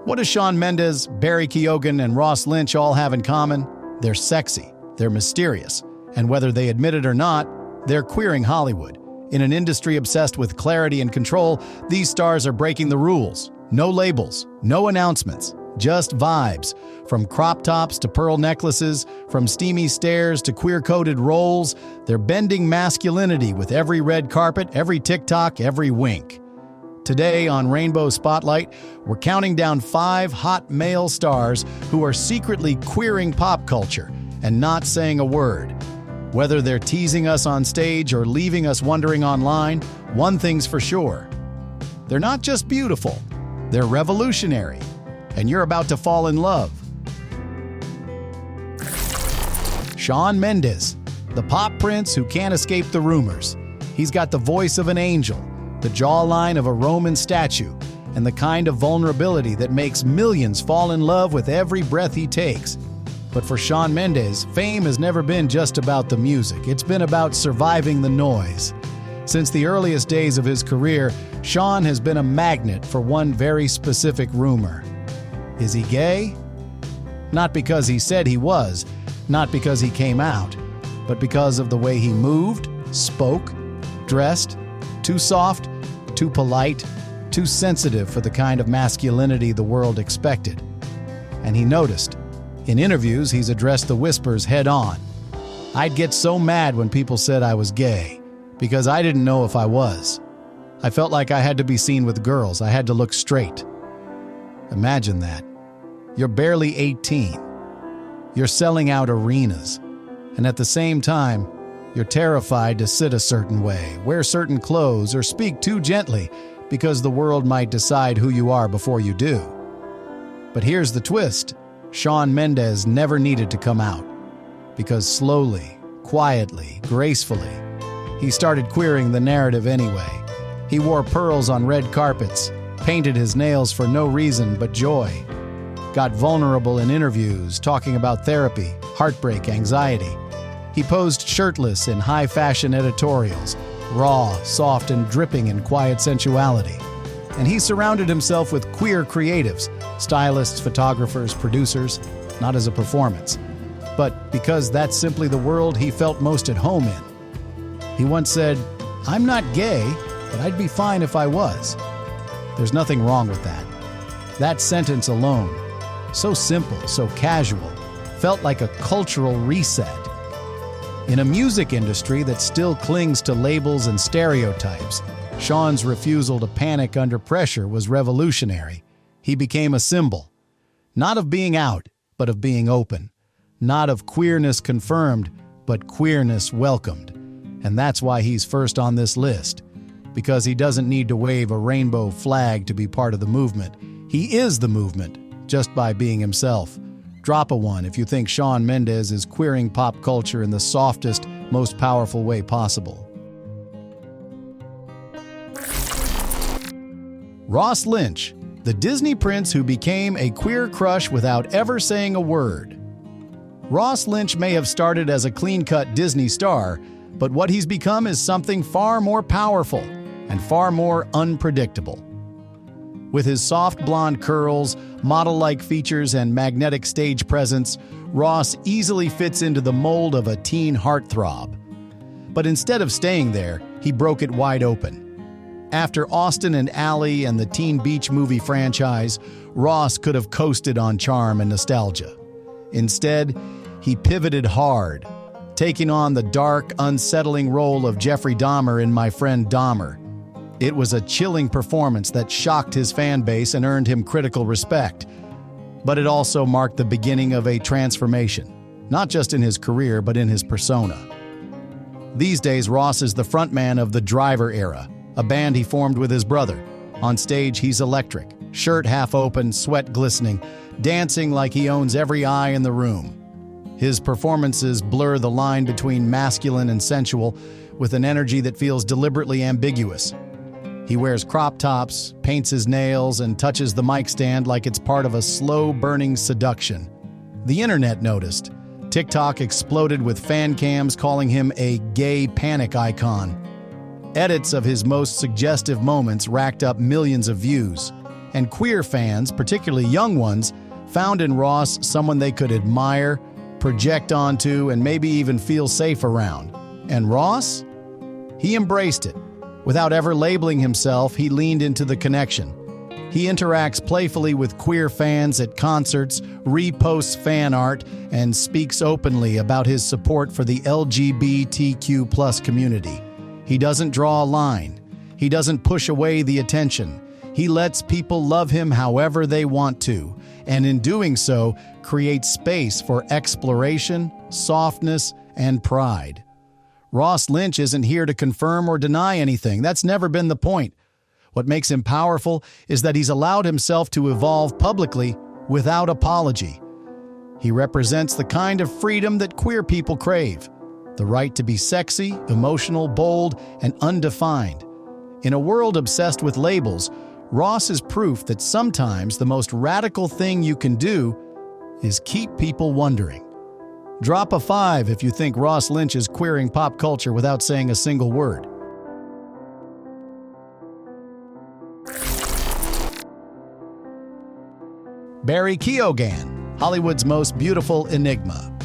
What does Shawn Mendes, Barry Keoghan, and Ross Lynch all have in common? They're sexy, they're mysterious, and whether they admit it or not, they're queering Hollywood. In an industry obsessed with clarity and control, these stars are breaking the rules. No labels, no announcements, just vibes. From crop tops to pearl necklaces, from steamy stares to queer-coded roles, they're bending masculinity with every red carpet, every TikTok, every wink. Today on Rainbow Spotlight, we're counting down 5 hot male stars who are secretly queering pop culture and not saying a word. Whether they're teasing us on stage or leaving us wondering online, one thing's for sure. They're not just beautiful, they're revolutionary. And you're about to fall in love. Shawn Mendes, the pop prince who can't escape the rumors. He's got the voice of an angel, the jawline of a Roman statue, and the kind of vulnerability that makes millions fall in love with every breath he takes. But for Shawn Mendes, fame has never been just about the music. It's been about surviving the noise. Since the earliest days of his career, Shawn has been a magnet for one very specific rumor. Is he gay? Not because he said he was, not because he came out, but because of the way he moved, spoke, dressed, too soft, too polite, too sensitive for the kind of masculinity the world expected. And he noticed. In interviews, he's addressed the whispers head on. I'd get so mad when people said I was gay, because I didn't know if I was. I felt like I had to be seen with girls. I had to look straight. Imagine that. You're barely 18. You're selling out arenas. And at the same time, you're terrified to sit a certain way, wear certain clothes, or speak too gently because the world might decide who you are before you do. But here's the twist. Shawn Mendes never needed to come out. Because slowly, quietly, gracefully, he started queering the narrative anyway. He wore pearls on red carpets, painted his nails for no reason but joy, got vulnerable in interviews, talking about therapy, heartbreak, anxiety. He posed shirtless in high-fashion editorials, raw, soft, and dripping in quiet sensuality. And he surrounded himself with queer creatives, stylists, photographers, producers, not as a performance, but because that's simply the world he felt most at home in. He once said, "I'm not gay, but I'd be fine if I was." There's nothing wrong with that. That sentence alone, so simple, so casual, felt like a cultural reset. In a music industry that still clings to labels and stereotypes, Shawn's refusal to panic under pressure was revolutionary. He became a symbol, not of being out, but of being open, not of queerness confirmed, but queerness welcomed. And that's why he's first on this list, because he doesn't need to wave a rainbow flag to be part of the movement. He is the movement, just by being himself. Drop a one if you think Shawn Mendes is queering pop culture in the softest, most powerful way possible. Ross Lynch, the Disney prince who became a queer crush without ever saying a word. Ross Lynch may have started as a clean-cut Disney star, but what he's become is something far more powerful and far more unpredictable. With his soft blonde curls, model-like features, and magnetic stage presence, Ross easily fits into the mold of a teen heartthrob. But instead of staying there, he broke it wide open. After Austin and Ally and the Teen Beach movie franchise, Ross could have coasted on charm and nostalgia. Instead, he pivoted hard, taking on the dark, unsettling role of Jeffrey Dahmer in My Friend Dahmer. It was a chilling performance that shocked his fan base and earned him critical respect. But it also marked the beginning of a transformation, not just in his career, but in his persona. These days, Ross is the frontman of the Driver era, a band he formed with his brother. On stage, he's electric, shirt half open, sweat glistening, dancing like he owns every eye in the room. His performances blur the line between masculine and sensual with an energy that feels deliberately ambiguous. He wears crop tops, paints his nails, and touches the mic stand like it's part of a slow-burning seduction. The internet noticed. TikTok exploded with fan cams calling him a gay panic icon. Edits of his most suggestive moments racked up millions of views. And queer fans, particularly young ones, found in Ross someone they could admire, project onto, and maybe even feel safe around. And Ross? He embraced it. Without ever labeling himself, he leaned into the connection. He interacts playfully with queer fans at concerts, reposts fan art, and speaks openly about his support for the LGBTQ+ community. He doesn't draw a line. He doesn't push away the attention. He lets people love him however they want to, and in doing so, creates space for exploration, softness, and pride. Ross Lynch isn't here to confirm or deny anything. That's never been the point. What makes him powerful is that he's allowed himself to evolve publicly without apology. He represents the kind of freedom that queer people crave, the right to be sexy, emotional, bold, and undefined. In a world obsessed with labels, Ross is proof that sometimes the most radical thing you can do is keep people wondering. Drop a 5 if you think Ross Lynch is queering pop culture without saying a single word. Barry Keoghan, Hollywood's most beautiful enigma.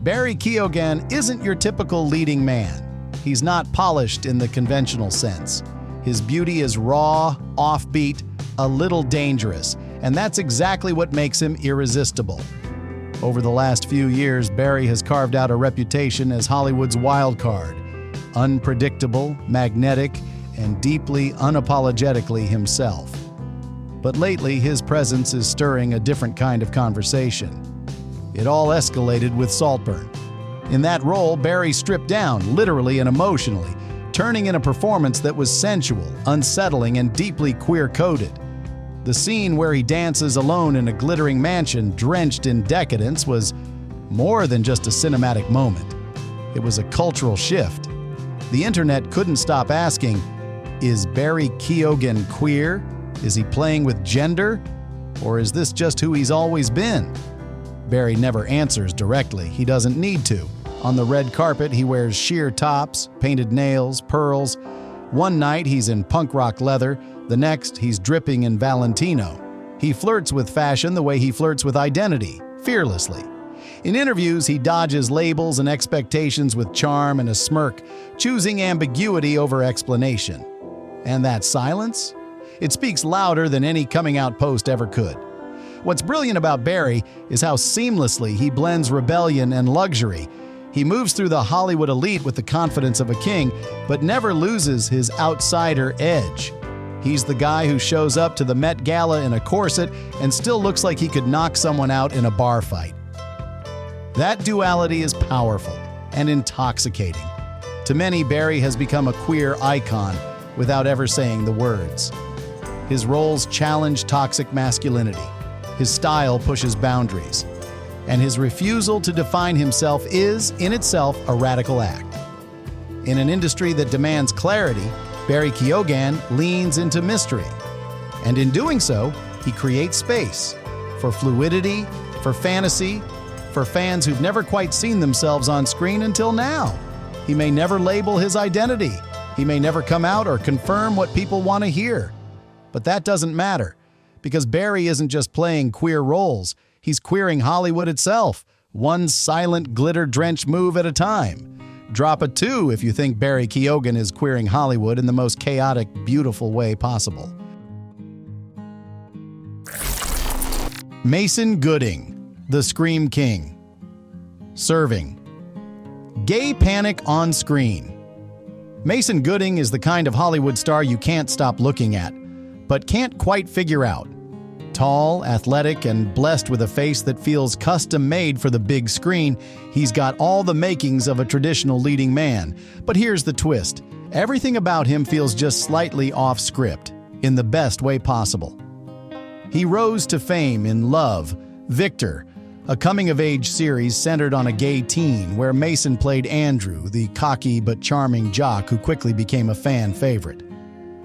Barry Keoghan isn't your typical leading man. He's not polished in the conventional sense. His beauty is raw, offbeat, a little dangerous, and that's exactly what makes him irresistible. Over the last few years, Barry has carved out a reputation as Hollywood's wild card, unpredictable, magnetic, and deeply unapologetically himself. But lately, his presence is stirring a different kind of conversation. It all escalated with Saltburn. In that role, Barry stripped down, literally and emotionally, turning in a performance that was sensual, unsettling, and deeply queer-coded. The scene where he dances alone in a glittering mansion drenched in decadence was more than just a cinematic moment. It was a cultural shift. The internet couldn't stop asking, is Barry Keoghan queer? Is he playing with gender? Or is this just who he's always been? Barry never answers directly. He doesn't need to. On the red carpet, he wears sheer tops, painted nails, pearls. One night, he's in punk rock leather. The next, he's dripping in Valentino. He flirts with fashion the way he flirts with identity, fearlessly. In interviews, he dodges labels and expectations with charm and a smirk, choosing ambiguity over explanation. And that silence? It speaks louder than any coming-out post ever could. What's brilliant about Barry is how seamlessly he blends rebellion and luxury. He moves through the Hollywood elite with the confidence of a king, but never loses his outsider edge. He's the guy who shows up to the Met Gala in a corset and still looks like he could knock someone out in a bar fight. That duality is powerful and intoxicating. To many, Barry has become a queer icon without ever saying the words. His roles challenge toxic masculinity. His style pushes boundaries. And his refusal to define himself is, in itself, a radical act. In an industry that demands clarity, Barry Keoghan leans into mystery. And in doing so, he creates space for fluidity, for fantasy, for fans who've never quite seen themselves on screen until now. He may never label his identity. He may never come out or confirm what people want to hear. But that doesn't matter, because Barry isn't just playing queer roles. He's queering Hollywood itself, one silent, glitter-drenched move at a time. Drop a 2 if you think Barry Keoghan is queering Hollywood in the most chaotic, beautiful way possible. Mason Gooding, the Scream King. Serving. Gay panic on screen. Mason Gooding is the kind of Hollywood star you can't stop looking at, but can't quite figure out. Tall, athletic, and blessed with a face that feels custom-made for the big screen, he's got all the makings of a traditional leading man. But here's the twist. Everything about him feels just slightly off-script, in the best way possible. He rose to fame in Love, Victor, a coming-of-age series centered on a gay teen where Mason played Andrew, the cocky but charming jock who quickly became a fan favorite.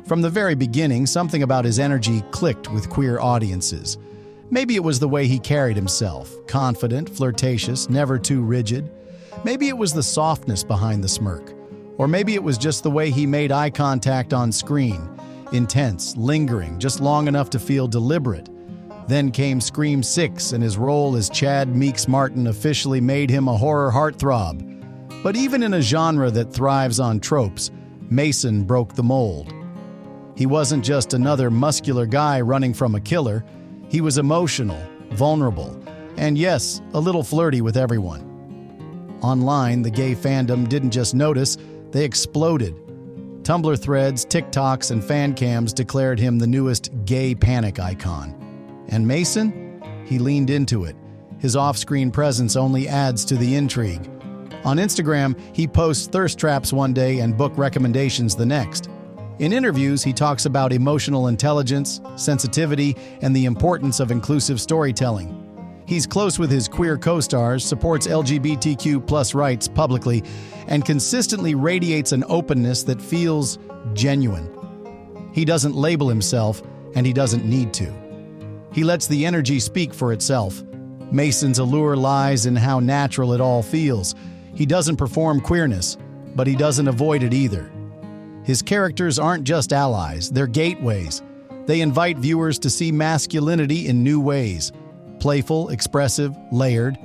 From the very beginning, something about his energy clicked with queer audiences. Maybe it was the way he carried himself, confident, flirtatious, never too rigid. Maybe it was the softness behind the smirk. Or maybe it was just the way he made eye contact on screen. intense, lingering, just long enough to feel deliberate. Then came Scream 6, and his role as Chad Meeks Martin officially made him a horror heartthrob. But even in a genre that thrives on tropes, Mason broke the mold. He wasn't just another muscular guy running from a killer. He was emotional, vulnerable, and yes, a little flirty with everyone. Online, the gay fandom didn't just notice, they exploded. Tumblr threads, TikToks, and fan cams declared him the newest gay panic icon. And Mason? He leaned into it. His off-screen presence only adds to the intrigue. On Instagram, he posts thirst traps one day and book recommendations the next. In interviews, he talks about emotional intelligence, sensitivity, and the importance of inclusive storytelling. He's close with his queer co-stars, supports LGBTQ+ rights publicly, and consistently radiates an openness that feels genuine. He doesn't label himself, and he doesn't need to. He lets the energy speak for itself. Mason's allure lies in how natural it all feels. He doesn't perform queerness, but he doesn't avoid it either. His characters aren't just allies, they're gateways. They invite viewers to see masculinity in new ways. Playful, expressive, layered.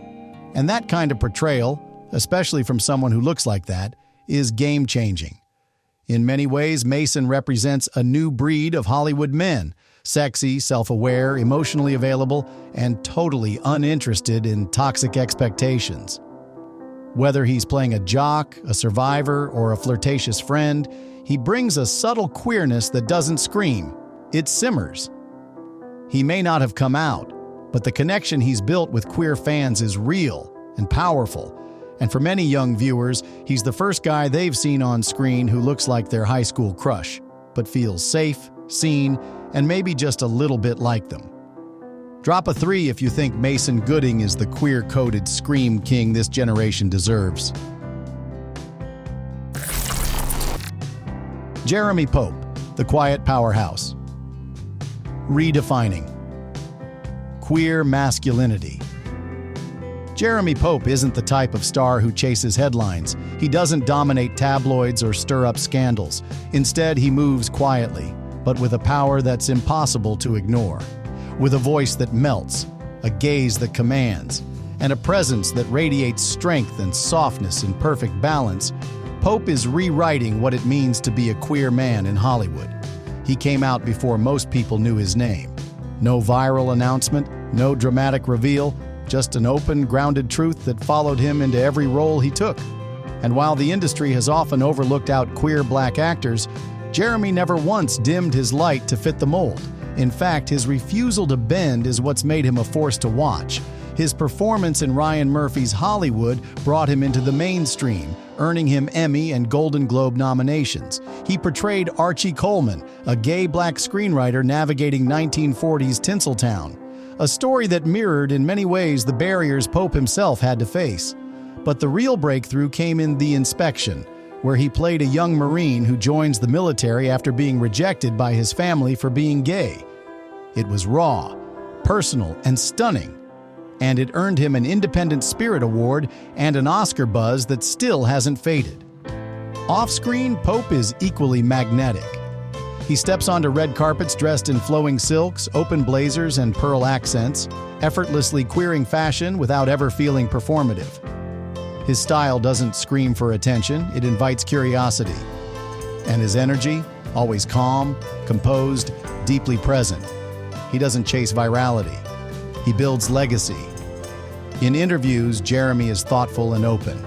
And that kind of portrayal, especially from someone who looks like that, is game-changing. In many ways, Mason represents a new breed of Hollywood men. Sexy, self-aware, emotionally available, and totally uninterested in toxic expectations. Whether he's playing a jock, a survivor, or a flirtatious friend, he brings a subtle queerness that doesn't scream. It simmers. He may not have come out, but the connection he's built with queer fans is real and powerful. And for many young viewers, he's the first guy they've seen on screen who looks like their high school crush, but feels safe, seen, and maybe just a little bit like them. Drop a 3 if you think Mason Gooding is the queer-coded scream king this generation deserves. Jeremy Pope, the quiet powerhouse. Redefining queer masculinity. Jeremy Pope isn't the type of star who chases headlines. He doesn't dominate tabloids or stir up scandals. Instead, he moves quietly, but with a power that's impossible to ignore. With a voice that melts, a gaze that commands, and a presence that radiates strength and softness in perfect balance, Pope is rewriting what it means to be a queer man in Hollywood. He came out before most people knew his name. No viral announcement, no dramatic reveal, just an open, grounded truth that followed him into every role he took. And while the industry has often overlooked out queer black actors, Jeremy never once dimmed his light to fit the mold. In fact, his refusal to bend is what's made him a force to watch. His performance in Ryan Murphy's Hollywood brought him into the mainstream, earning him Emmy and Golden Globe nominations. He portrayed Archie Coleman, a gay black screenwriter navigating 1940s Tinseltown, a story that mirrored in many ways the barriers Pope himself had to face. But the real breakthrough came in The Inspection, where he played a young Marine who joins the military after being rejected by his family for being gay. It was raw, personal, and stunning, and it earned him an Independent Spirit Award and an Oscar buzz that still hasn't faded. Off-screen, Pope is equally magnetic. He steps onto red carpets dressed in flowing silks, open blazers, and pearl accents, effortlessly queering fashion without ever feeling performative. His style doesn't scream for attention, it invites curiosity. And his energy, always calm, composed, deeply present. He doesn't chase virality. He builds legacy. In interviews, Jeremy is thoughtful and open.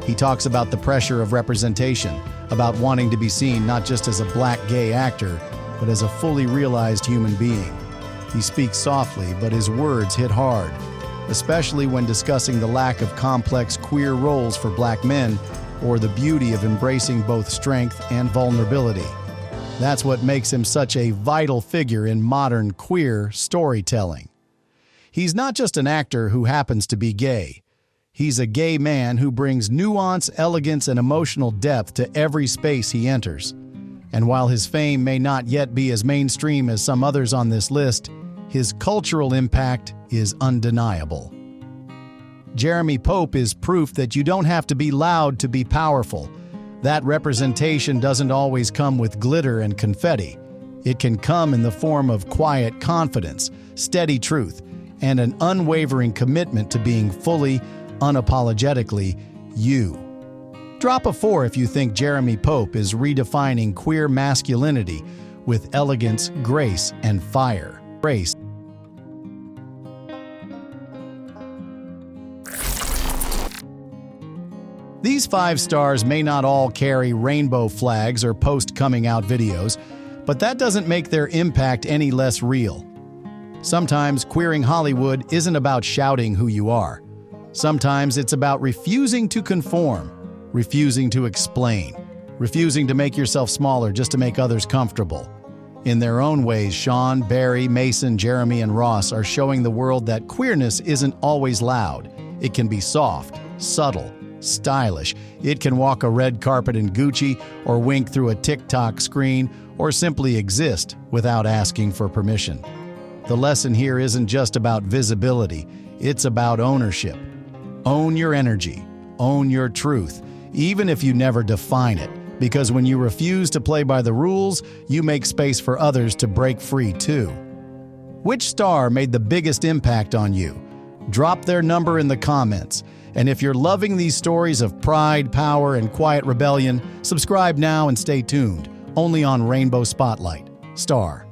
He talks about the pressure of representation, about wanting to be seen not just as a black gay actor, but as a fully realized human being. He speaks softly, but his words hit hard, especially when discussing the lack of complex queer roles for black men or the beauty of embracing both strength and vulnerability. That's what makes him such a vital figure in modern queer storytelling. He's not just an actor who happens to be gay. He's a gay man who brings nuance, elegance, and emotional depth to every space he enters. And while his fame may not yet be as mainstream as some others on this list, his cultural impact is undeniable. Jeremy Pope is proof that you don't have to be loud to be powerful. That representation doesn't always come with glitter and confetti. It can come in the form of quiet confidence, steady truth, and an unwavering commitment to being fully, unapologetically you. Drop a 4 if you think Jeremy Pope is redefining queer masculinity with elegance, grace, and fire. Grace. These 5 stars may not all carry rainbow flags or post coming out videos, but that doesn't make their impact any less real. Sometimes queering Hollywood isn't about shouting who you are. Sometimes it's about refusing to conform, refusing to explain, refusing to make yourself smaller just to make others comfortable. In their own ways, Sean, Barry, Mason, Jeremy, and Ross are showing the world that queerness isn't always loud. It can be soft, subtle, stylish. It can walk a red carpet in Gucci, or wink through a TikTok screen, or simply exist without asking for permission. The lesson here isn't just about visibility, it's about ownership. Own your energy, own your truth, even if you never define it, because when you refuse to play by the rules, you make space for others to break free too. Which star made the biggest impact on you? Drop their number in the comments. And if you're loving these stories of pride, power, and quiet rebellion, subscribe now and stay tuned, only on Rainbow Spotlight. Star.